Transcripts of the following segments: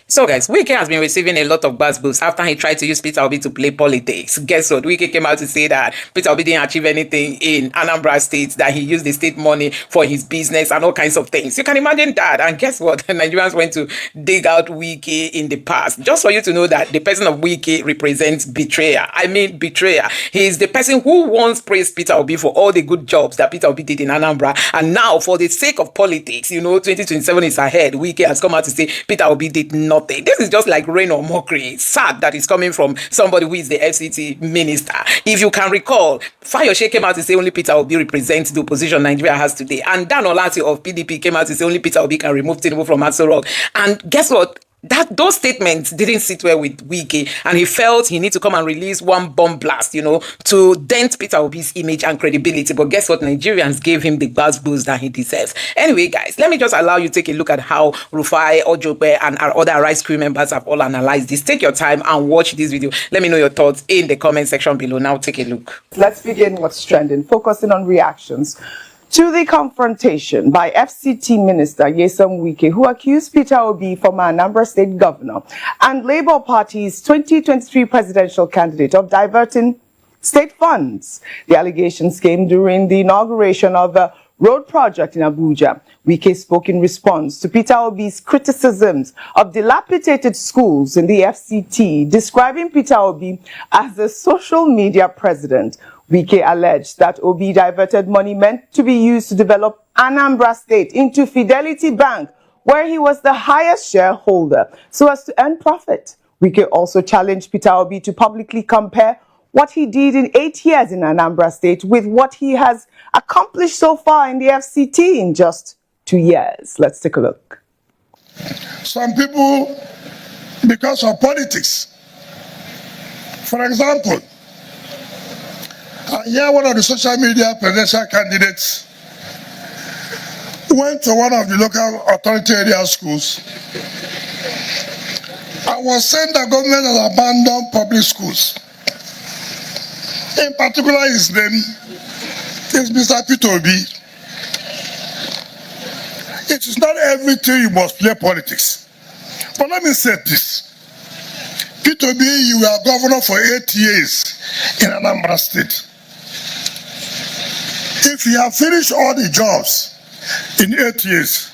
So guys, Wike has been receiving a lot of buzz boosts after he tried to use Peter Obi to play politics. Guess what? Wike came out to say that Peter Obi didn't achieve anything in Anambra State, that he used the state money for his business and all kinds of things. You can imagine that. And guess what? Nigerians went to dig out Wike in the past. Just for you to know that the person of Wike represents betrayer. I mean betrayer. He is the person who once praised Peter Obi for all the good jobs that Peter Obi did in Anambra. And now for the sake of politics, 2027 is ahead. Wike has come out to say Peter Obi did nothing. This is just like rain or mockery. It's sad that it's coming from somebody who is the FCT minister. If you can recall, Fayose came out to say only Peter Obi represents the opposition Nigeria has today. And Dan Olati of PDP came out to say only Peter Obi can remove Tinubu from Aso Rock. And guess what? Those statements didn't sit well with Wike, and he felt he needed to come and release one bomb blast, to dent Peter Obi's image and credibility. But guess what? Nigerians gave him the buzz boost that he deserves. Anyway, guys, let me just allow you to take a look at how Rufai, Ojope, and our other Rice crew members have all analyzed this. Take your time and watch this video. Let me know your thoughts in the comment section below. Now take a look. Let's begin what's trending, focusing on reactions to the confrontation by FCT Minister Nyesom Wike, who accused Peter Obi, former Anambra State Governor, and Labour Party's 2023 presidential candidate of diverting state funds. The allegations came during the inauguration of a road project in Abuja. Wike spoke in response to Peter Obi's criticisms of dilapidated schools in the FCT, describing Peter Obi as a social media president. Wike alleged that Obi diverted money meant to be used to develop Anambra State into Fidelity Bank, where he was the highest shareholder, so as to earn profit. Wike also challenged Peter Obi to publicly compare what he did in 8 years in Anambra State with what he has accomplished so far in the FCT in just 2 years. Let's take a look. Some people, because of politics, for example, here one of the social media presidential candidates went to one of the local authority area schools and was saying the government has abandoned public schools. In particular, his name is Mr. Peter Obi. It is not everything you must play politics. But let me say this. Peter Obi, you were governor for 8 years in Anambra State. If you have finished all the jobs in 8 years,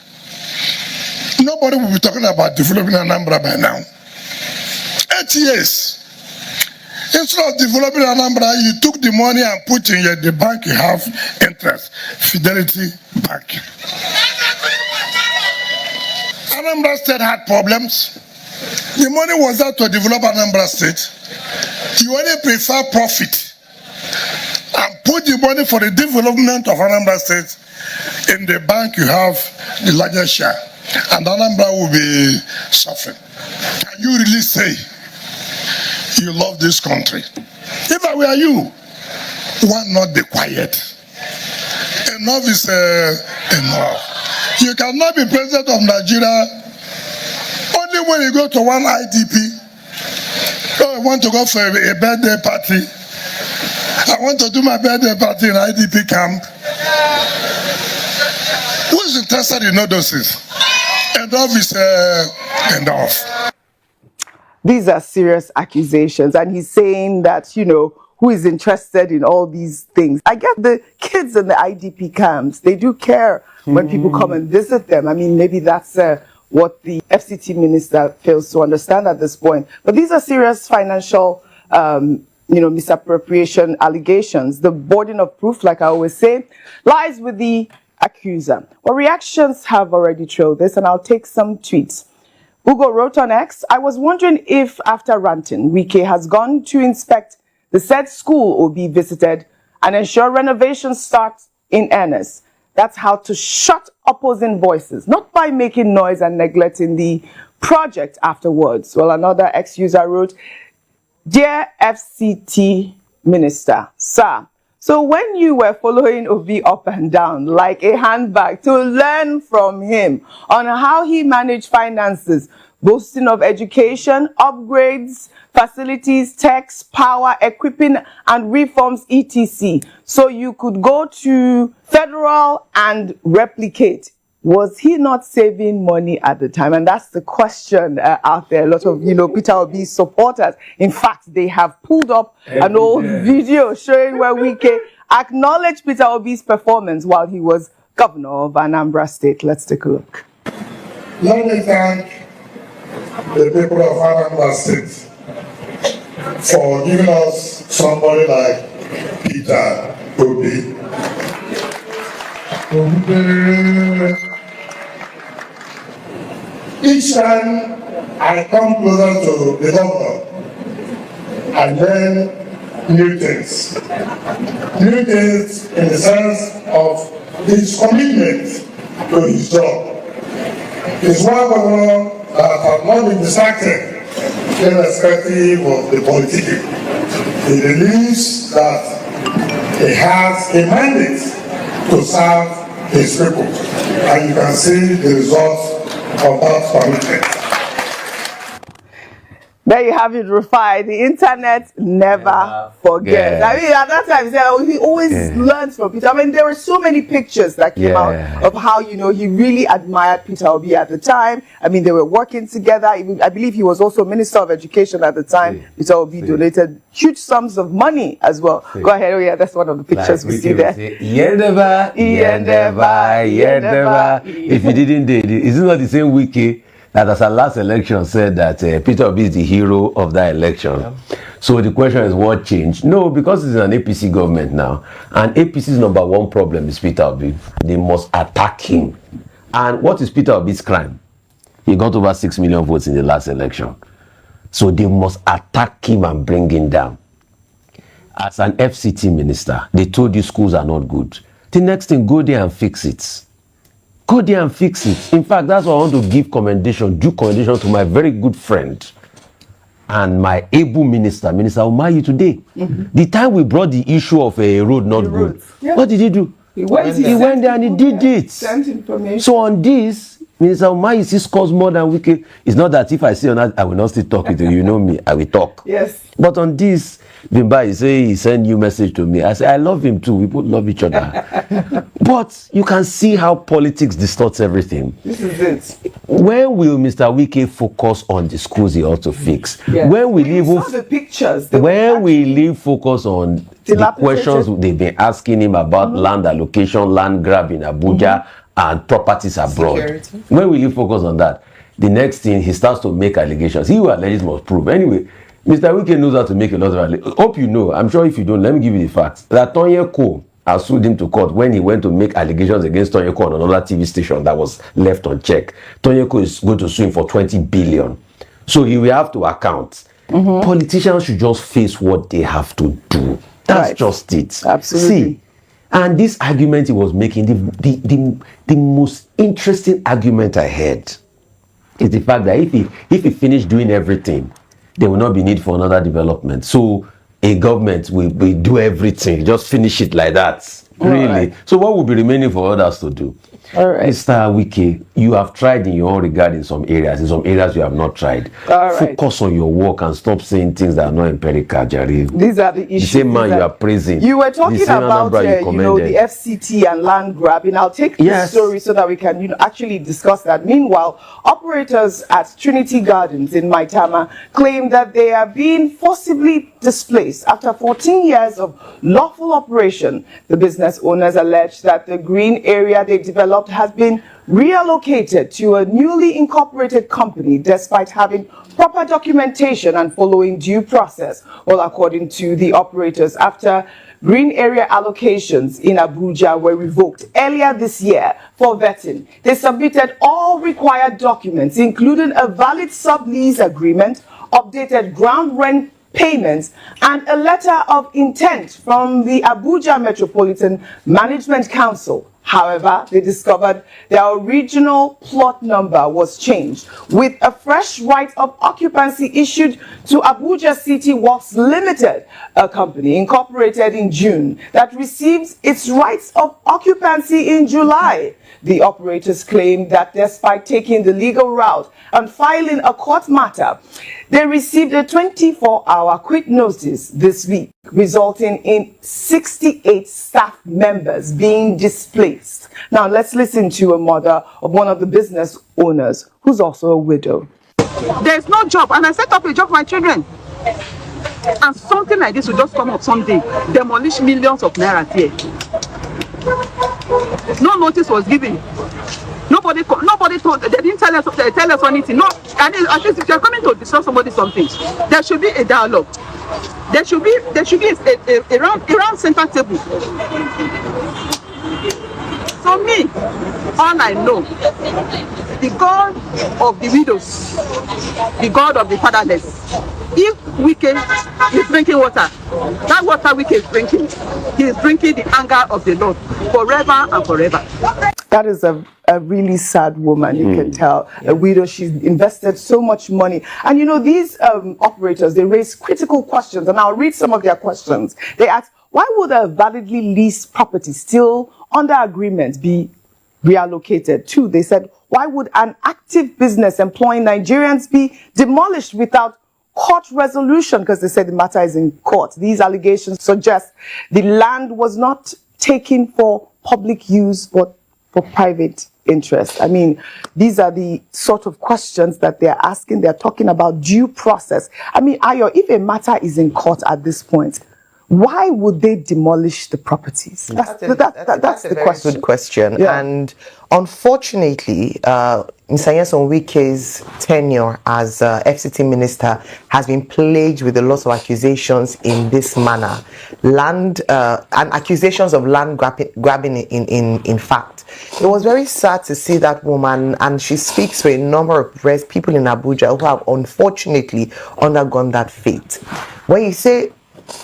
nobody will be talking about developing Anambra by now. 8 years. Instead of developing Anambra, you took the money and put in the bank you have interest, Fidelity Bank. Anambra State had problems. The money was there to develop Anambra State. You only prefer profit and put the money for the development of Anambra State in the bank you have the largest share, and Anambra will be suffering. Can you really say you love this country? If I were you, why not be quiet? Enough is enough. You cannot be president of Nigeria only when you go to one IDP. Oh, I want to go for a birthday party. I want to do my birthday party in IDP camp. Who is interested in all those things? Enough is enough. These are serious accusations, and he's saying that, who is interested in all these things. I get the kids in the IDP camps. They do care when people come and visit them. I mean, maybe that's what the FCT minister fails to understand at this point. But these are serious financial misappropriation allegations. The burden of proof, like I always say, lies with the accuser. Well, reactions have already trailed this, and I'll take some tweets. Ugo wrote on X, I was wondering if, after ranting, Wike has gone to inspect the said school will be visited and ensure renovations start in earnest. That's how to shut opposing voices, not by making noise and neglecting the project afterwards. Well, another ex-user wrote, Dear FCT Minister, Sir, so when you were following Obi up and down like a handbag to learn from him on how he managed finances, boasting of education, upgrades, facilities, tax, power, equipping, and reforms, etc., so you could go to federal and replicate, Was he not saving money at the time? And that's the question out there. A lot of, Peter Obi's supporters, in fact, they have pulled up an old video showing where Wike acknowledged Peter Obi's performance while he was governor of Anambra State. Let's take a look. Let me thank the people of Anambra State for giving us somebody like Peter Obi. Each time I come closer to the governor, I learn new things. New things in the sense of his commitment to his job. He's one governor that has not been distracted, irrespective of the politicking. He believes that he has a mandate to serve his people, and you can see the results of that commitment. There you have it, Rufai. The internet never forgets. Yeah. I mean, at that time, he always learns from Peter. I mean, there were so many pictures that came out of how, he really admired Peter Obi at the time. I mean, they were working together. I believe he was also Minister of Education at the time. Peter Obi donated huge sums of money as well. Go ahead. Oh, yeah, that's one of the pictures we see there. If you didn't do it, is it not the same Wike that as our last election said that Peter Obi is the hero of that election? Yeah. So the question is, what changed? No, because it's an APC government now, and APC's number one problem is Peter Obi. They must attack him. And what is Peter Obi's crime? He got over 6 million votes in the last election. So they must attack him and bring him down. As an FCT minister, they told you schools are not good. The next thing, go there and fix it. Go there and fix it. In fact, that's why I want to give due commendation to my very good friend and my able minister, Minister Umahi today. The time we brought the issue of a road not good, what did he do? He went there and he did it. Sent information. So on this, Minister Umahi scores more than Wike. It's not that if I see on that, I will not still talk with you. You know me, I will talk. Yes. But on this, Bimba, he sent you message to me. I say, I love him too. We both love each other. But you can see how politics distorts everything. This is it. When will Mr. Wike focus on the schools he ought to fix? Yes. When will he saw the pictures? When will he focus on the questions they've been asking him about land allocation, land grab in Abuja, and properties abroad? Security. When will he focus on that? The next thing, he starts to make allegations. He who alleges must prove. Anyway, Mr. Wike knows how to make a lot of allegations. Hope you know. I'm sure if you don't, let me give you the facts. That Tonyeko has sued him to court when he went to make allegations against Tonyeko on another TV station that was left unchecked. Tonyeko is going to sue him for 20 billion. So he will have to account. Politicians should just face what they have to do. That's just it. Absolutely. See, and this argument he was making, the most interesting argument I heard is the fact that if he finished doing everything, there will not be need for another development. So a government will do everything, just finish it like that. Really. Right. So what will be remaining for others to do? All right. Mr. Wike, you have tried in your own regard in some areas. In some areas you have not tried. All right. Focus on your work and stop saying things that are not empirical, Jerry. These are the issues. The same man you are praising. You were talking about the FCT and land grabbing. I'll take this story so that we can actually discuss that. Meanwhile, operators at Trinity Gardens in Maitama claim that they are being forcibly displaced after 14 years of lawful operation. The business owners allege that the green area they developed has been reallocated to a newly incorporated company despite having proper documentation and following due process. Well, according to the operators, after green area allocations in Abuja were revoked earlier this year for vetting, they submitted all required documents, including a valid sublease agreement, updated ground rent payments, and a letter of intent from the Abuja Metropolitan Management Council. However, they discovered their original plot number was changed, with a fresh right of occupancy issued to Abuja City Works Limited, a company incorporated in June that received its rights of occupancy in July. The operators claim that despite taking the legal route and filing a court matter, they received a 24-hour quick notice this week. resulting in 68 staff members being displaced. Now let's listen to a mother of one of the business owners who's also a widow. There's no job, and I set up a job for my children. And something like this will just come up someday, demolish millions of naira here. No notice was given. Nobody told. They didn't tell us anything. No, and at least if you're coming to discuss somebody something, there should be a dialogue. There should be a round center table. So me, all I know, the God of the widows, the God of the fatherless. If Wike is drinking water, that water Wike is drinking, he is drinking the anger of the Lord forever and forever. That is a really sad woman, you can tell. A widow, she's invested so much money. And you know, these operators, they raise critical questions, and I'll read some of their questions. They ask, why would a validly leased property still under agreement be reallocated? Two, they said, why would an active business employing Nigerians be demolished without court resolution? Because they said the matter is in court. These allegations suggest the land was not taken for public use, but for private interest. I mean, these are the sort of questions that they're asking. They're talking about due process. I mean, Ayo, if a matter is in court at this point, why would they demolish the properties? That's the question. Good question. Yeah. And unfortunately, Mr. Nyesom Wike's tenure as FCT minister has been plagued with a lot of accusations in this manner. And accusations of land grabbing in fact. It was very sad to see that woman, and she speaks for a number of people in Abuja who have unfortunately undergone that fate. When you say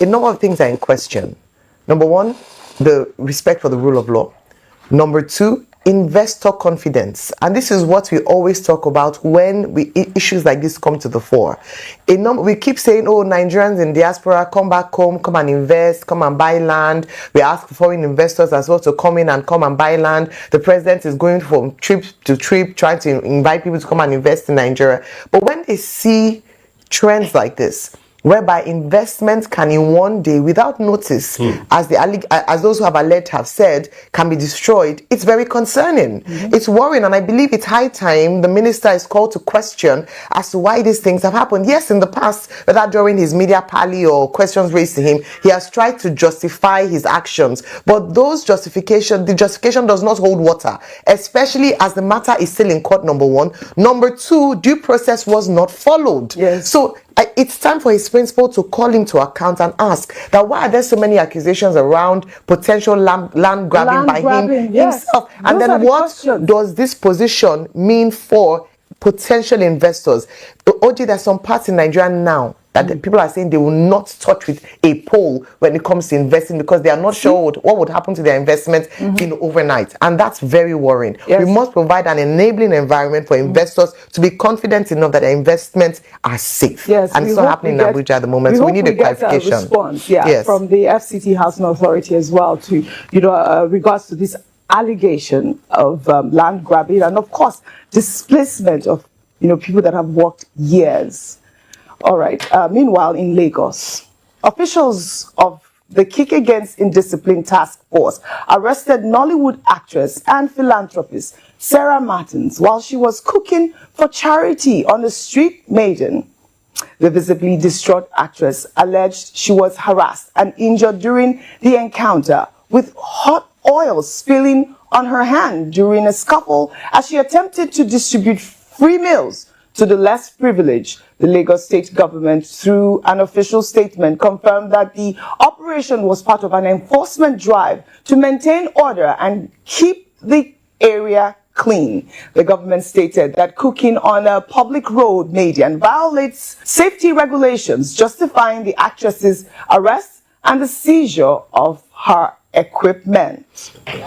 a number of things are in question. Number one, the respect for the rule of law. Number two, investor confidence. And this is what we always talk about when issues like this come to the fore. We keep saying, oh, Nigerians in diaspora, come back home, come and invest, come and buy land. We ask foreign investors as well to come in and come and buy land. The president is going from trip to trip, trying to invite people to come and invest in Nigeria. But when they see trends like this, whereby investments can in one day, without notice, as those who have alleged have said, can be destroyed, it's very concerning. It's worrying, and I believe it's high time the minister is called to question as to why these things have happened. Yes, in the past, whether during his media rally or questions raised to him, he has tried to justify his actions, but the justification does not hold water, especially as the matter is still in court, number one. Number two, due process was not followed. Yes. So it's time for his principal to call him to account and ask that why are there so many accusations around potential land grabbing by him himself? And then what does this position mean for potential investors? Oji, there's some parts in Nigeria now that the people are saying they will not touch with a pole when it comes to investing because they are not sure what would happen to their investment overnight. And that's very worrying. Yes. We must provide an enabling environment for investors to be confident enough that their investments are safe. Yes, and it's not happening in Abuja at the moment, so we need a clarification. A response, yes, from the FCT Housing Authority as well to, regards to this allegation of land grabbing and, of course, displacement of, people that have worked years. All right. Meanwhile, in Lagos, officials of the Kick Against Indiscipline Task Force arrested Nollywood actress and philanthropist Sarah Martins while she was cooking for charity on the street Maiden. The visibly distraught actress alleged she was harassed and injured during the encounter, with hot oil spilling on her hand during a scuffle as she attempted to distribute free meals to the less privileged. The Lagos state government, through an official statement, confirmed that the operation was part of an enforcement drive to maintain order and keep the area clean. The government stated that cooking on a public road median violates safety regulations, justifying the actress's arrest and the seizure of her equipment. It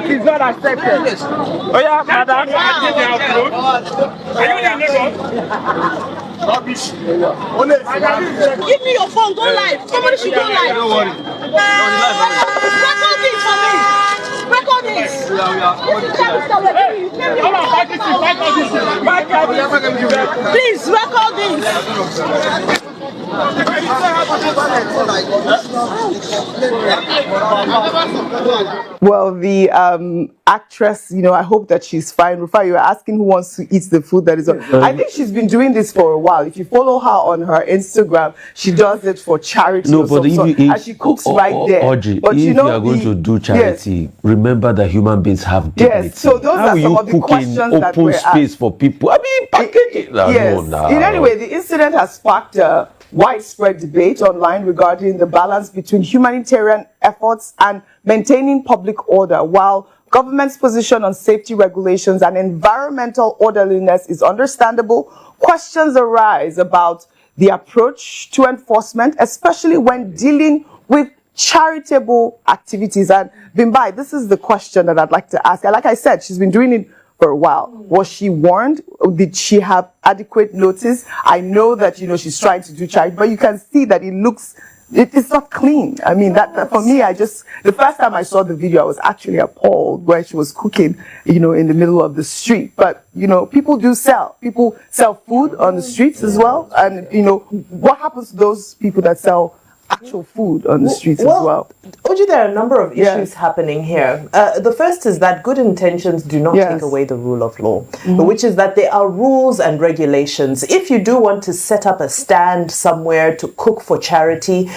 is not accepted. Oh yeah, madam. Are you the neighbor? Give me your phone, go live. Somebody should go live. Don't worry. Record this for me. Record this. Please record this. Well, the actress, I hope that she's fine. Rufa, you were asking who wants to eat the food that is on. I think she's been doing this for a while. If you follow her on her Instagram, she does it for charity. No, but and she cooks right there. Audrey, but if you are going to do charity, remember that human beings have dignity. Yes, so those are some of the questions that were asked. Open space for people. I mean, packaging. Yes. In any way, the incident has sparked a widespread debate online regarding the balance between humanitarian efforts and maintaining public order, while government's position on safety regulations and environmental orderliness is understandable. Questions arise about the approach to enforcement, especially when dealing with charitable activities. And Bimbai, this is the question that I'd like to ask. Like I said, she's been doing it for a while. Was she warned? Did she have adequate notice? I know that, she's trying to do charity, but you can see that it's not clean. I mean, that for me, the first time I saw the video, I was actually appalled where she was cooking, in the middle of the street. But, people sell food on the streets as well. And, what happens to those people that sell actual food on the streets as well? Oji, there are a number of issues happening here. The first is that good intentions do not take away the rule of law, which is that there are rules and regulations. If you do want to set up a stand somewhere to cook for charity,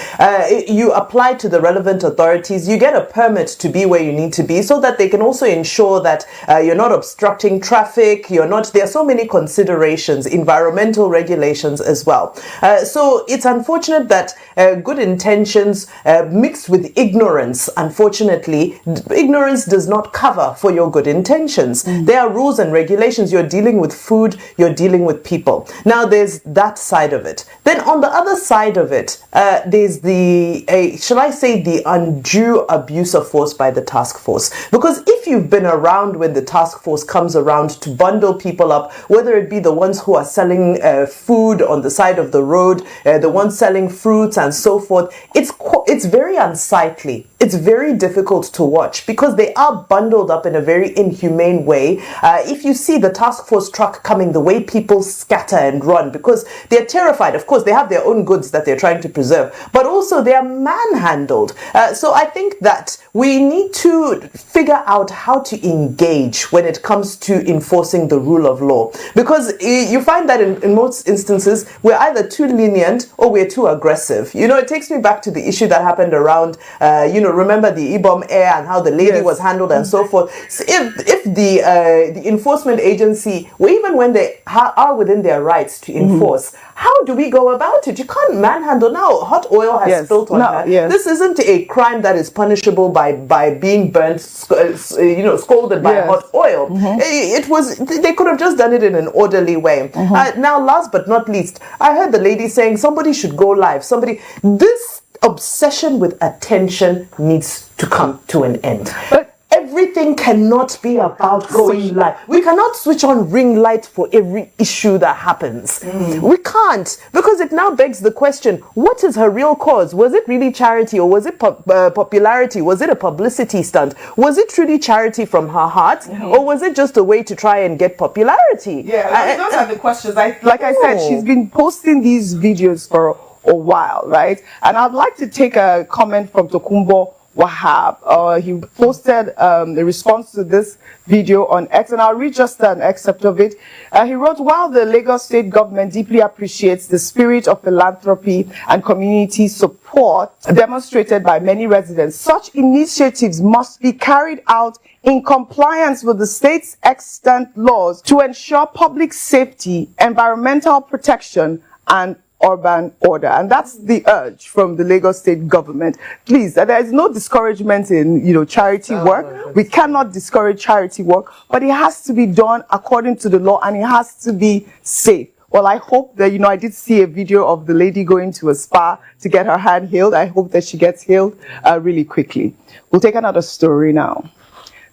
you apply to the relevant authorities, you get a permit to be where you need to be so that they can also ensure that you're not obstructing traffic, there are so many considerations, environmental regulations as well. So it's unfortunate that good intentions mixed with ignorance. Unfortunately, ignorance does not cover for your good intentions. There are rules and regulations. You're dealing with food, you're dealing with people. Now, there's that side of it. Then on the other side of it, there's the undue abuse of force by the task force. Because if you've been around when the task force comes around to bundle people up, whether it be the ones who are selling food on the side of the road, the ones selling fruits and so forth, it's very unsightly. It's very difficult to watch because they are bundled up in a very inhumane way. If you see the task force truck coming, the way people scatter and run because they're terrified. Of course, they have their own goods that they're trying to preserve, but also they are manhandled. So I think that we need to figure out how to engage when it comes to enforcing the rule of law, because you find that in most instances we're either too lenient or we're too aggressive. It takes me back to the issue that happened around, remember the Ibom Air and how the lady was handled and so forth. So if the enforcement agency, or even when they are within their rights to enforce, how do we go about it? You can't manhandle. Now hot oil has spilt on her. This isn't a crime that is punishable by being burnt, scalded by hot oil. They could have just done it in an orderly way. Now, last but not least, I heard the lady saying somebody should go live. This obsession with attention needs to come to an end. But everything cannot be about going live. We cannot switch on ring light for every issue that happens. We can't, because it now begs the question, what is her real cause? Was it really charity, or was it popularity? Was it a publicity stunt? Was it truly charity from her heart, or was it just a way to try and get popularity? Those are the questions. Like I said, she's been posting these videos for a while, right? And I'd like to take a comment from Tokumbo Wahab. He posted a response to this video on X, and I'll read just an excerpt of it. He wrote, while the Lagos state government deeply appreciates the spirit of philanthropy and community support demonstrated by many residents, such initiatives must be carried out in compliance with the state's extant laws to ensure public safety, environmental protection, and urban order. And that's the urge from the Lagos state government. Please, there is no discouragement in charity work. We cannot discourage charity work, but it has to be done according to the law, and it has to be safe. Well, I hope that, I did see a video of the lady going to a spa to get her hand healed. I hope that she gets healed really quickly. We'll take another story now.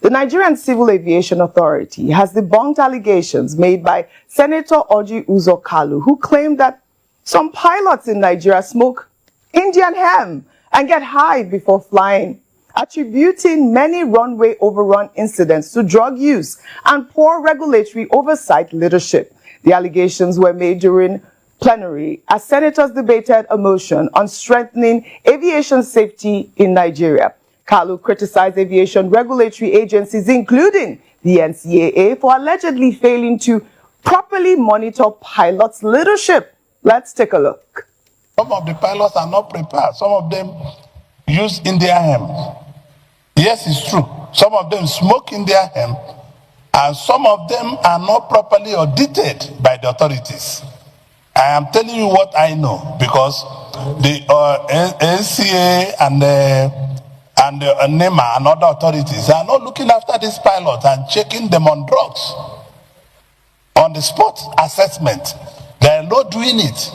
The Nigerian Civil Aviation Authority has debunked allegations made by Senator Orji Uzor Kalu, who claimed that some pilots in Nigeria smoke Indian hemp and get high before flying, attributing many runway overrun incidents to drug use and poor regulatory oversight leadership. The allegations were made during plenary as senators debated a motion on strengthening aviation safety in Nigeria. Kalu criticized aviation regulatory agencies, including the NCAA, for allegedly failing to properly monitor pilots' leadership. Let's take a look. Some of the pilots are not prepared. Some of them use Indian hemp. Yes, it's true. Some of them smoke Indian hemp, and some of them are not properly audited by the authorities. I am telling you what I know because the NCA and NEMA and other authorities are not looking after these pilots and checking them on drugs. On the spot assessment, they are not doing it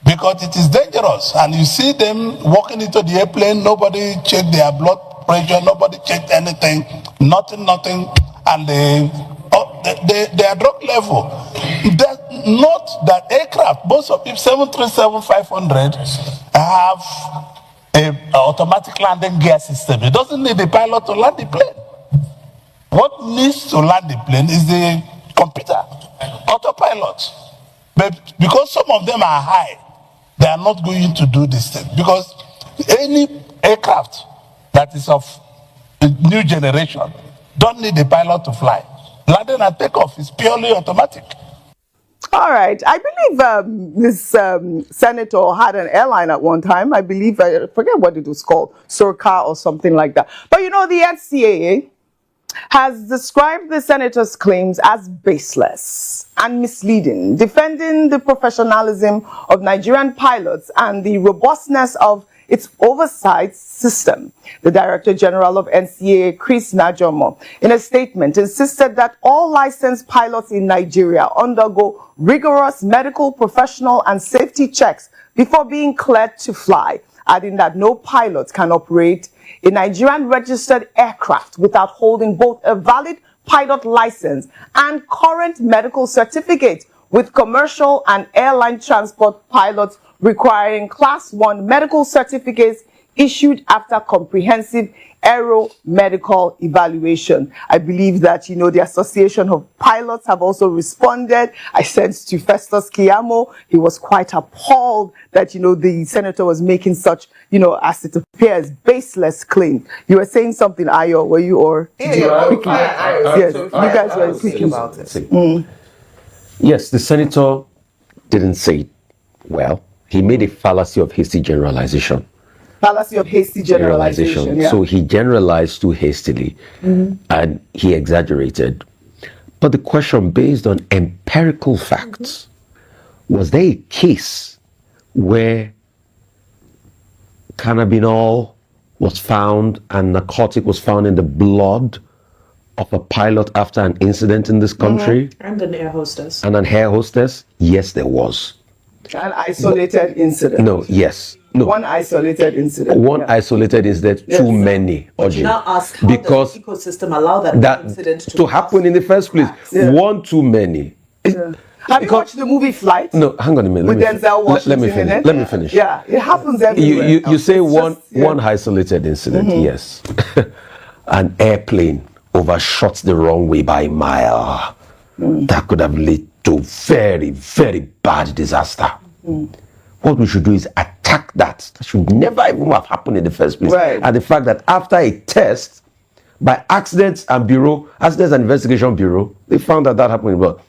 because it is dangerous. And you see them walking into the airplane, nobody checked their blood pressure, nobody checked anything, nothing, and their drug level. Not that aircraft, most of them 737-500 have an automatic landing gear system. It doesn't need the pilot to land the plane. What needs to land the plane is the computer, autopilot. But because some of them are high, they are not going to do this thing. Because any aircraft that is of the new generation don't need the pilot to fly. Landing and takeoff is purely automatic. All right. I believe this senator had an airline at one time. I believe, I forget what it was called, Surka or something like that. But you know, the NCAA has described the senator's claims as baseless and misleading, defending the professionalism of Nigerian pilots and the robustness of its oversight system. The Director General of NCAA, Chris Najomo, in a statement insisted that all licensed pilots in Nigeria undergo rigorous medical, professional, and safety checks before being cleared to fly, adding that no pilot can operate a Nigerian registered aircraft without holding both a valid pilot license and current medical certificate, with commercial and airline transport pilots requiring Class 1 medical certificates issued after comprehensive aero-medical evaluation. I believe that, you know, the Association of Pilots have also responded. I sent to Festus Keyamo. He was quite appalled that, you know, the senator was making such, you know, as it appears, baseless claim. You were saying something, Ayo, were you, or? Yes, you guys were speaking about it. Yes, the senator didn't say it well. He made a fallacy of hasty generalization. Fallacy of hasty generalization. Yeah. So he generalized too hastily and he exaggerated. But the question, based on empirical facts, was there a case where cannabinol was found and narcotic was found in the blood of a pilot after an incident in this country? And an air hostess. And an air hostess? Yes, there was. An isolated incident. No, yes. No. One isolated incident. One isolated incident, too many. But you now ask, how because does the ecosystem allow that incident to happen in the first place? Yeah. One too many. Have you watched the movie Flight? No, hang on a minute. With Denzel Washington. Let me finish. Yeah, it happens everywhere. You say one isolated incident, yes. An airplane overshot the runway by a mile. That could have led to very, very bad disaster. What we should do is attack that. That should never even have happened in the first place. Right. And the fact that after a test by Accidents and Investigation Bureau, they found that happened. But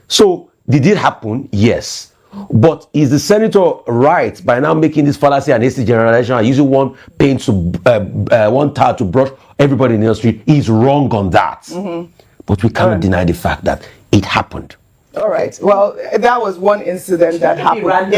so did it happen? Yes. But is the senator right by now making this fallacy and hasty generalization and using one paint to one towel to brush everybody in the industry? He's wrong on that. But we cannot deny the fact that it happened. All right. Well, that was one incident that happened. But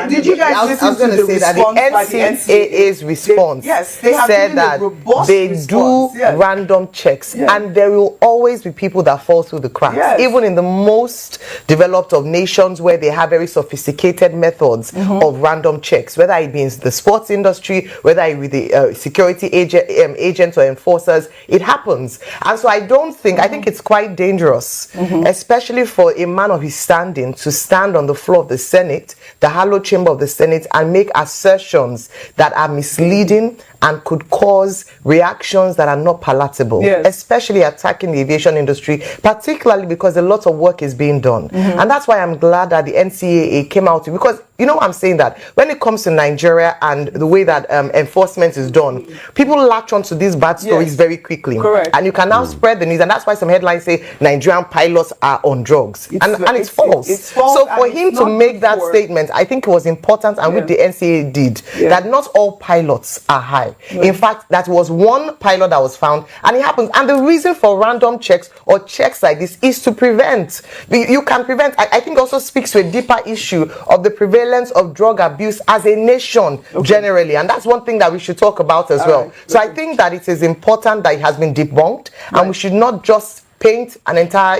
did you guys listen I was going to to the say that the response by the NCAA's response they have said given a that robust they response. do random checks, and there will always be people that fall through the cracks. Even in the most developed of nations where they have very sophisticated methods of random checks, whether it be in the sports industry, whether it be the security agents or enforcers, it happens. And so I think it's quite dangerous, especially for a man of his standing to stand on the floor of the Senate, the hallowed chamber of the Senate, and make assertions that are misleading and could cause reactions that are not palatable, especially attacking the aviation industry, particularly because a lot of work is being done. And that's why I'm glad that the NCAA came out, because you know I'm saying that when it comes to Nigeria and the way that enforcement is done, people latch onto these bad stories very quickly. Correct. And you can now spread the news, and that's why some headlines say Nigerian pilots are on drugs. And it's false. It's false. So for him to make that statement, I think it was important, and which the NCAA did, that not all pilots are high. In fact, that was one pilot that was found, and it happens. And the reason for random checks or checks like this is to prevent. You can prevent. I think also speaks to a deeper issue of the prevalence of drug abuse as a nation generally, and that's one thing that we should talk about as well. So I think that it is important that it has been debunked, and we should not just paint an entire,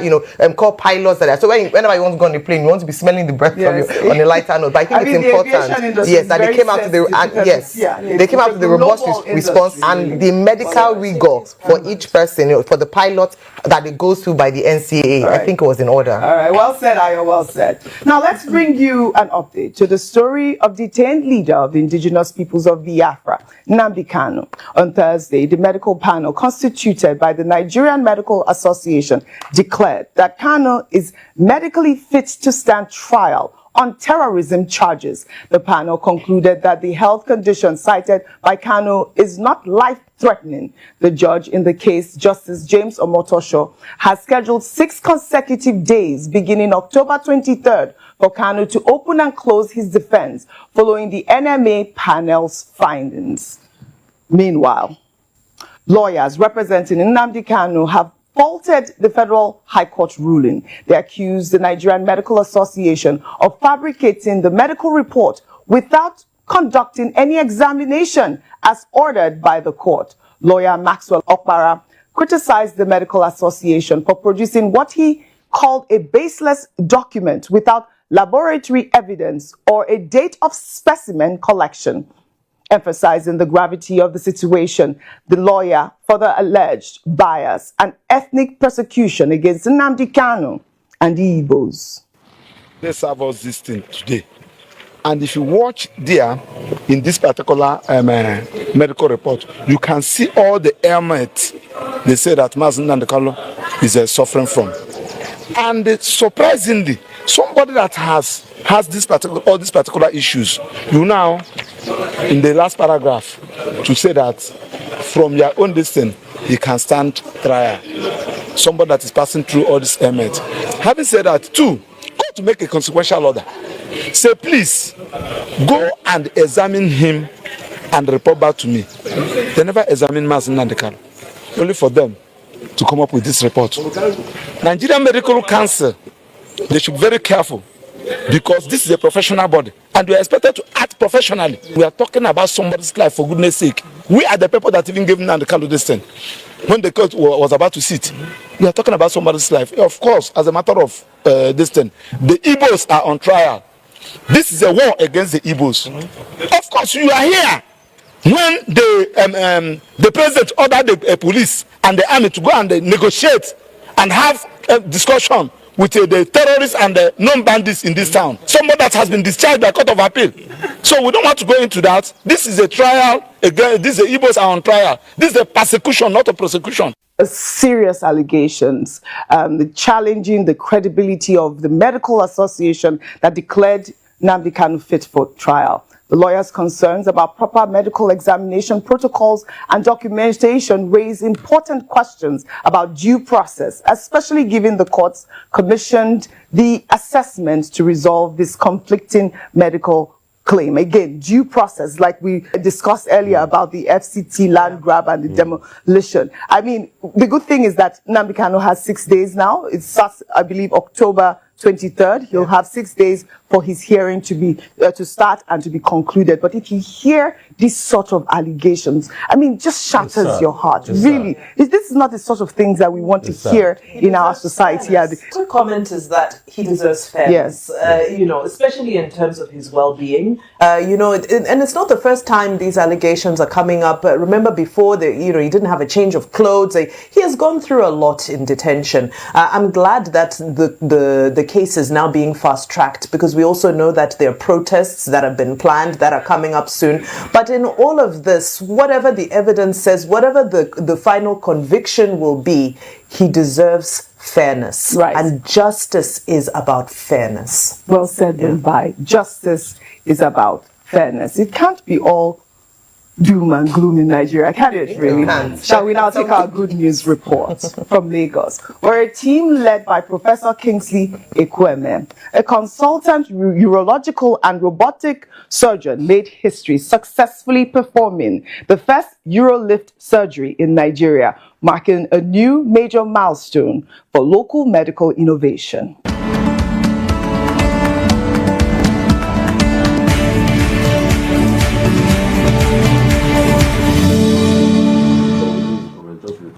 call pilots that. So whenever you want to go on the plane, you want to be smelling the breath from you on a lighter note. But I think it's important, that they came out to the they came out with the robust response and the medical rigor for each person, for the pilot that it goes through by the NCAA. I think it was in order. All right, well said, Ayo, well said. Now let's bring you an update to the story of detained leader of the indigenous peoples of Biafra, Nnamdi Kanu. On Thursday, the medical panel constituted by the Nigerian Medical Association declared that Kanu is medically fit to stand trial on terrorism charges. The panel concluded that the health condition cited by Kanu is not life-threatening. The judge in the case, Justice James Omotosho, has scheduled 6 consecutive days beginning October 23rd for Kanu to open and close his defense following the NMA panel's findings. Meanwhile, lawyers representing Nnamdi Kanu have faulted the Federal High Court ruling. They accused the Nigerian Medical Association of fabricating the medical report without conducting any examination as ordered by the court. Lawyer Maxwell Okpara criticized the Medical Association for producing what he called a baseless document without laboratory evidence or a date of specimen collection. Emphasizing the gravity of the situation, the lawyer further alleged bias and ethnic persecution against Nnamdi Kanu and the Igbos. They serve us this thing today. And if you watch there, in this particular medical report, you can see all the ailments they say that Nnamdi Kanu is suffering from. And surprisingly, somebody that has all these particular issues, you now, in the last paragraph, to say that from your own distance, you can stand trial. Somebody that is passing through all this ailments. Having said that, too, go to make a consequential order. Say, please, go and examine him and report back to me. They never examine Nnamdi Kanu. Only for them to come up with this report. Nigerian Medical Council, they should be very careful, because this is a professional body and we are expected to act professionally. We are talking about somebody's life, for goodness sake. We are the people that even gave Nnamdi Kanu this thing. When the court was about to sit, we are talking about somebody's life. Of course, as a matter of this thing, the Igbos are on trial. This is a war against the Igbos. Of course, you are here when the president ordered the police and the army to go and negotiate and have a discussion with the terrorists and the non-bandits in this town. Somebody that has been discharged by Court of Appeal. So we don't want to go into that. This is a trial. Again, the Igbos are on trial. This is a persecution, not a prosecution. Serious allegations, challenging the credibility of the Medical Association that declared Nnamdi Kanu fit for trial. The lawyers' concerns about proper medical examination protocols and documentation raise important questions about due process, especially given the courts commissioned the assessment to resolve these conflicting medical claim. Again, due process, like we discussed earlier about the FCT land grab and the demolition. I mean, the good thing is that Nnamdi Kanu has 6 days now. It starts, I believe, October 23rd. He'll have 6 days for his hearing to be to start and to be concluded. But if you hear these sort of allegations, I mean, just shatters your heart. Really, this is not the sort of things that we want to hear in our society. Quick comment is that he deserves fairness. You know, especially in terms of his well-being. You know, and it's not the first time these allegations are coming up. Remember before, he didn't have a change of clothes. He has gone through a lot in detention. I'm glad that the case is now being fast-tracked, because we also know that there are protests that have been planned that are coming up soon. But in all of this, whatever the evidence says, whatever the final conviction will be, he deserves fairness. Right. And justice is about fairness. Well said, by justice is about fairness. It can't be all doom and gloom in Nigeria, can it really? Shall we now take our good news report from Lagos, where a team led by Professor Kingsley Ekweme, a consultant urological and robotic surgeon, made history successfully performing the first urolift surgery in Nigeria, marking a new major milestone for local medical innovation.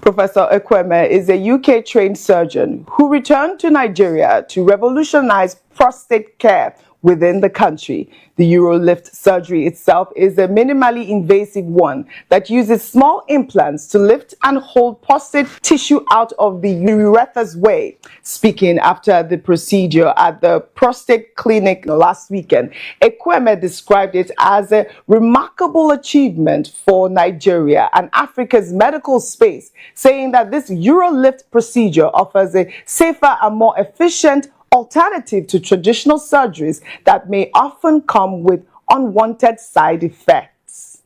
Professor Ekweme is a UK-trained surgeon who returned to Nigeria to revolutionize prostate care within the country. The urolift surgery itself is a minimally invasive one that uses small implants to lift and hold prostate tissue out of the urethra's way. Speaking after the procedure at the prostate clinic last weekend, Ekweme described it as a remarkable achievement for Nigeria and Africa's medical space, saying that this urolift procedure offers a safer and more efficient alternative to traditional surgeries that may often come with unwanted side effects.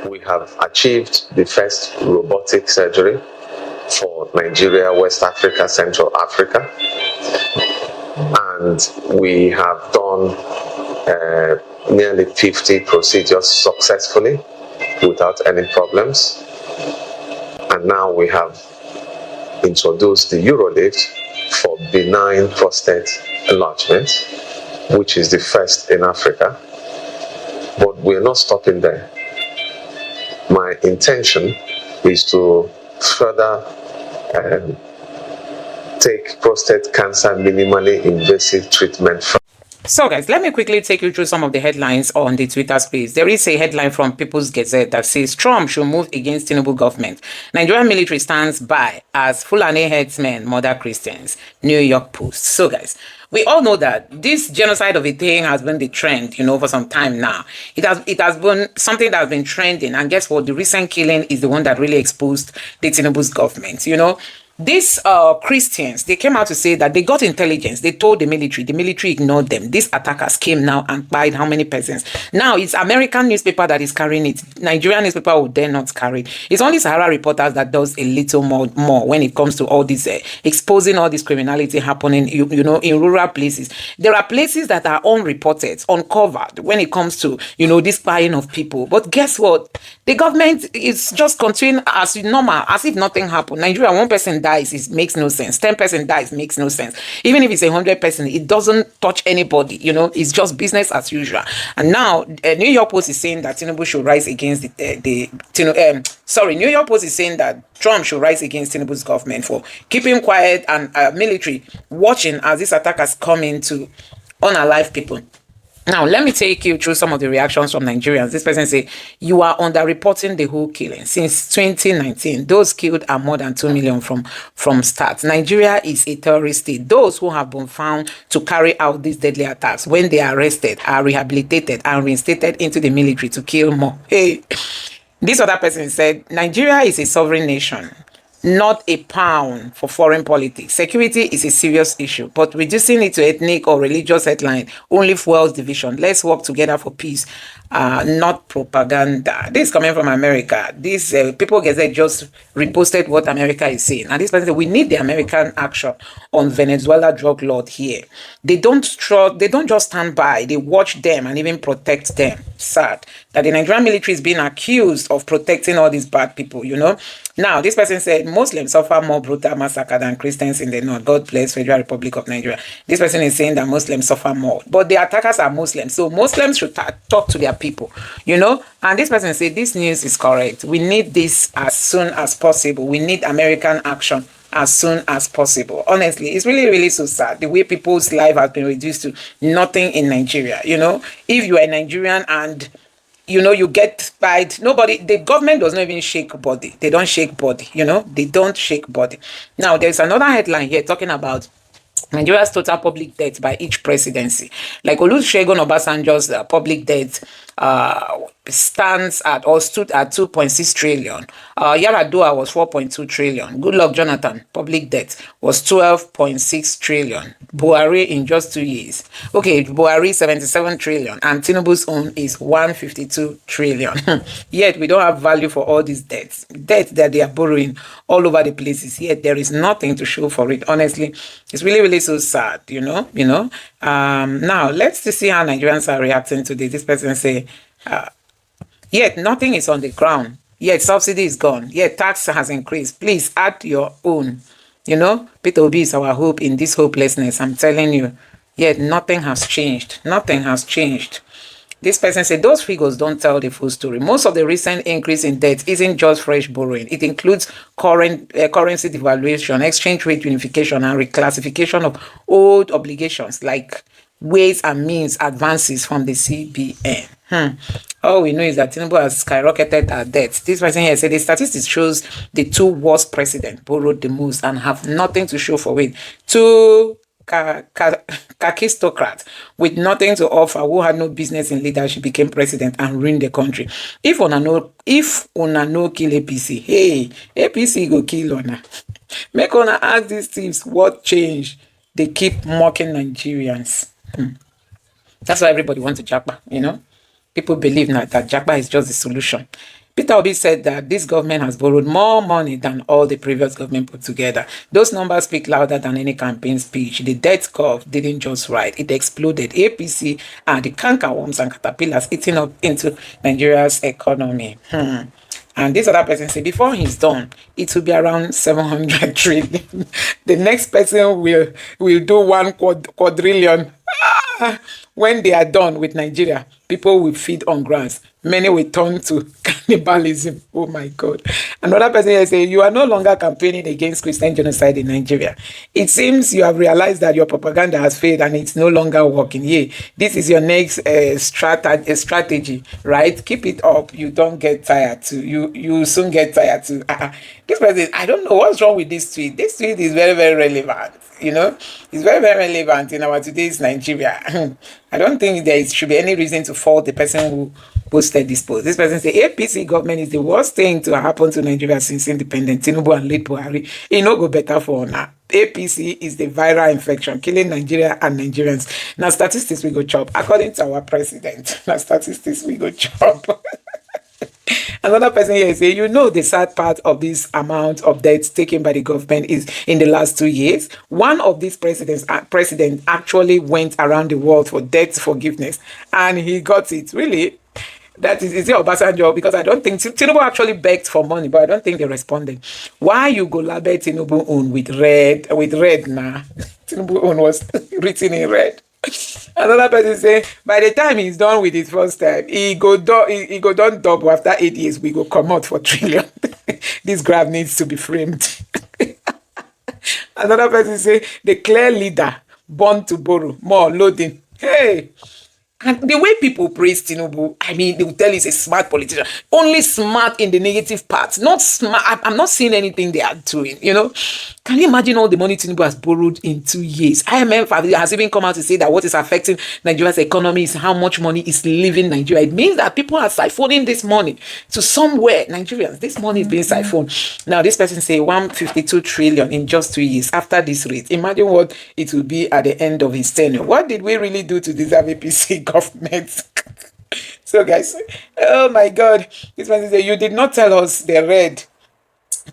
We have achieved the first robotic surgery for Nigeria, West Africa, Central Africa, and we have done nearly 50 procedures successfully without any problems. And now we have introduced the urolift for benign prostate enlargement, which is the first in Africa. But we're not stopping there. My intention is to further take prostate cancer minimally invasive treatment. So guys, let me quickly take you through some of the headlines on the Twitter space. There is a headline from People's Gazette that says Trump should move against Tinubu government. Nigerian military stands by as Fulani headsmen murder Christians. New York Post. So guys, we all know that this genocide of a thing has been the trend, for some time now. It has been something that has been trending. And guess what? The recent killing is the one that really exposed the Tinubu's government, These Christians, they came out to say that they got intelligence. They told the military ignored them. These attackers came now and buried how many persons? Now it's American newspaper that is carrying it. Nigerian newspaper would dare not carry it. It's only Sahara Reporters that does a little more when it comes to all this exposing all this criminality happening, in rural places. There are places that are unreported, uncovered when it comes to, this buying of people. But guess what? The government is just continuing as normal, as if nothing happened. Nigeria, one person dies, it makes no sense. 10% dies, makes no sense. Even if it's 100%, it doesn't touch anybody. It's just business as usual. And now, New York Post is saying that Tinubu should rise against New York Post is saying that Trump should rise against Tinubu's government for keeping quiet and military watching as these attackers come into unalive people. Now, let me take you through some of the reactions from Nigerians. This person say, you are underreporting the whole killing. Since 2019, those killed are more than 2 million from start. Nigeria is a terrorist state. Those who have been found to carry out these deadly attacks, when they are arrested, are rehabilitated and reinstated into the military to kill more. Hey, this other person said, Nigeria is a sovereign nation, not a pound for foreign politics. Security is a serious issue, but reducing it to ethnic or religious headline only fuels division. Let's work together for peace not propaganda. This is coming from America. These people get just reposted what America is saying. And this person said, we need the American action on Venezuela drug lord here. They don't just stand by. They watch them and even protect them. Sad that the Nigerian military is being accused of protecting all these bad people, you know. Now, this person said Muslims suffer more brutal massacre than Christians in the north. God bless Federal Republic of Nigeria. This person is saying that Muslims suffer more. But the attackers are Muslims. So Muslims should talk to their people, you know. And this person said this news is correct. We need this as soon as possible. We need American action as soon as possible. Honestly, it's really, really so sad the way people's life has been reduced to nothing in Nigeria. You know, if you are a Nigerian and you know, you get spied. The government does not even shake body. They don't shake body, you know, they don't shake body. Now, there's another headline here talking about Nigeria's total public debt by each presidency. Like Olusegun Obasanjo's public debt stands at or stood at 2.6 trillion. Yaradua was 4.2 trillion. Goodluck Jonathan public debt was 12.6 trillion. Buhari in just 2 years. Okay, Buhari 77 trillion and Tinubu's own is 152 trillion. Yet we don't have value for all these debts. Debt that they are borrowing all over the places. Yet there is nothing to show for it. Honestly, it's really, really so sad, you know. Now let's see how Nigerians are reacting to this. This person say, yet nothing is on the ground. Yet subsidy is gone. Yet tax has increased. Please add your own. You know, Peter Obi is our hope in this hopelessness. I'm telling you. Yet nothing has changed. Nothing has changed. This person said those figures don't tell the full story. Most of the recent increase in debt isn't just fresh borrowing. It includes currency devaluation, exchange rate unification, and reclassification of old obligations like ways and means advances from the CBN. All we know is that Tinubu has skyrocketed our debt. This person here said the statistics shows the two worst presidents borrowed the most and have nothing to show for it. Two kakistocrats with nothing to offer who had no business in leadership became president and ruined the country. If una no kill APC, hey, APC go kill una. Make una ask these thieves what changed. They keep mocking Nigerians. That's why everybody wants to japa, you know. People believe now that japa is just the solution. Peter Obi said that this government has borrowed more money than all the previous government put together. Those numbers speak louder than any campaign speech. The debt curve didn't just rise, it exploded. APC and the cankerworms and caterpillars eating up into Nigeria's economy. And this other person said before he's done, it will be around 700 trillion. The next person will do 1 quadrillion. When they are done with Nigeria, people will feed on grass. Many will turn to cannibalism. Oh my God. Another person here say, you are no longer campaigning against Christian genocide in Nigeria. It seems you have realized that your propaganda has failed and it's no longer working. Yeah, this is your next strategy, right? Keep it up. You don't get tired too. You soon get tired too. This person, I don't know what's wrong with this tweet. This tweet is very, very relevant. You know, it's very, very relevant in our today's Nigeria. I don't think there should be any reason to fault the person who posted this post. This person said, APC government is the worst thing to happen to Nigeria since independence. Tinubu and late Buhari. It no go better for now. APC is the viral infection killing Nigeria and Nigerians. Now statistics we go chop. According to our president, now statistics we go chop. Another person here say, you know, the sad part of this amount of debt taken by the government is in the last 2 years. One of these president actually went around the world for debt forgiveness and he got it. Really? That is it Obasanjo? Because I don't think Tinubu actually begged for money, but I don't think they responded. Why you go label Tinubu own with red nah? Tinubu own was written in red. Another person say, by the time he's done with his first time, he go done double. After 8 years, we go come out for trillion. This graph needs to be framed. Another person say, the clear leader, born to borrow, more loading. Hey! And the way people praise Tinubu, I mean, they will tell you he's a smart politician. Only smart in the negative parts. Not smart. I'm not seeing anything they are doing, you know. Can you imagine all the money Tinubu has borrowed in 2 years? IMF has even come out to say that what is affecting Nigeria's economy is how much money is leaving Nigeria. It means that people are siphoning this money to somewhere. Nigerians, this money is being siphoned. Now, this person say 152 trillion in just 2 years. After this rate, imagine what it will be at the end of his tenure. What did we really do to deserve APC government? So guys, oh my God, this person say, you did not tell us the red.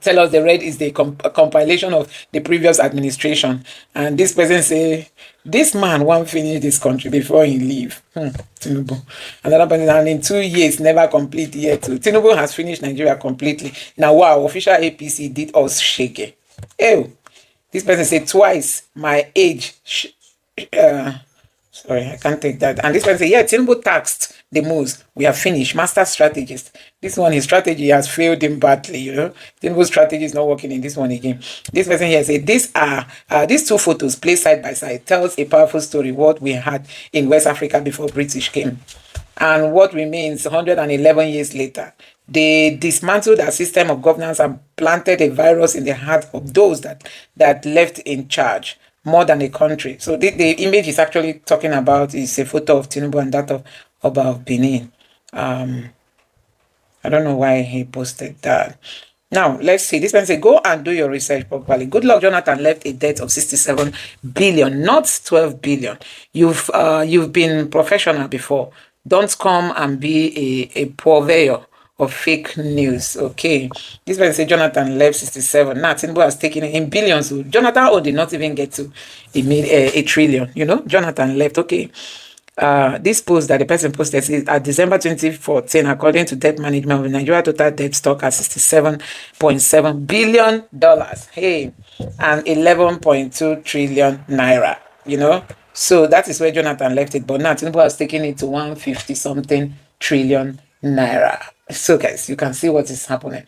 Tell us the red is the compilation of the previous administration. And this person say, this man won't finish this country before he leave. Tinubu. Another person, and in 2 years, never complete yet. So Tinubu has finished Nigeria completely. Now, wow, official APC did us shake. Ew. This person said twice my age. Sorry, I can't take that. And this one say, yeah, Tinubu taxed the moves. We are finished. Master strategist. This one, his strategy has failed him badly, you know. Tinubu's strategy is not working in this one again. This person here say, these two photos placed side by side tells a powerful story what we had in West Africa before British came. And what remains 111 years later. They dismantled our system of governance and planted a virus in the heart of those that left in charge. More than a country. So the image is actually talking about is a photo of Tinubu and that of Oba of Benin. I don't know why he posted that. Now, let's see. This one says, go and do your research properly. Good luck, Jonathan left a debt of 67 billion, not 12 billion. You've been professional before. Don't come and be a purveyor of fake news. Okay, this person say Jonathan left 67. Now Tinubu has taken it in billions. So Jonathan did not even get to a trillion. You know, Jonathan left. Okay, this post that the person posted is at December 2014, according to debt management of Nigeria, total debt stock at $67.7 billion. Hey, and 11.2 trillion naira. You know, so that is where Jonathan left it. But now Tinubu has taken it to 150 something trillion naira. So guys, you can see what is happening.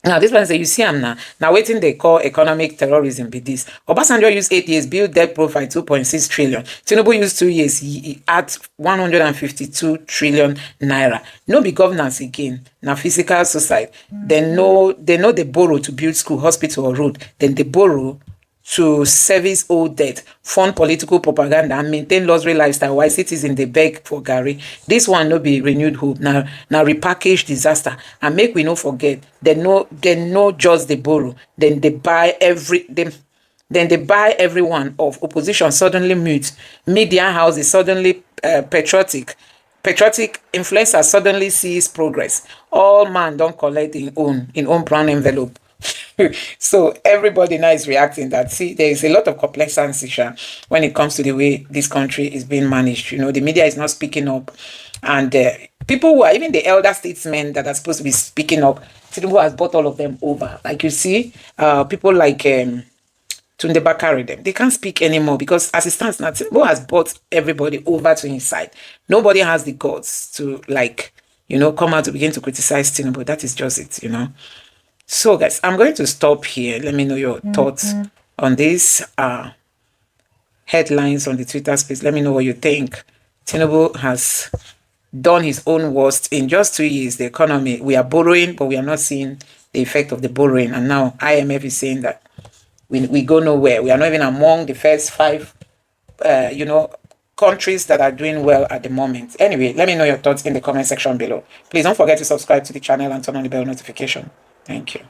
Now this one say, you see him now waiting they call economic terrorism be this. Obasanjo used 8 years, build debt profile 2.6 trillion. Tinubu used 2 years, he at 152 trillion naira. No be governance again. Now physical society. They know they borrow to build school, hospital or road. Then they borrow to service old debt, fund political propaganda, and maintain luxury lifestyle while citizens they beg for Gary. This one no be renewed hope. Now repackage disaster. And make we no forget, they no just they borrow, then they buy everyone of opposition suddenly mute. Media houses suddenly patriotic influencers suddenly sees progress. All man don't collect in own brown envelope. So everybody now is reacting that, see, there is a lot of complexity when it comes to the way this country is being managed. You know, the media is not speaking up, and people who are even the elder statesmen that are supposed to be speaking up, Tinubu has brought all of them over. Like you see, people like Tunde Bakare, they can't speak anymore because as it stands now, Tinubu has brought everybody over to his side. Nobody has the guts to, like, you know, come out to begin to criticize Tinubu. That is just it, you know. So guys, I'm going to stop here. Let me know your thoughts on these headlines on the Twitter space. Let me know what you think. Tinubu has done his own worst in just 2 years. The economy, we are borrowing, but we are not seeing the effect of the borrowing. And now IMF is saying that we go nowhere. We are not even among the first 5, countries that are doing well at the moment. Anyway, let me know your thoughts in the comment section below. Please don't forget to subscribe to the channel and turn on the bell notification. Thank you.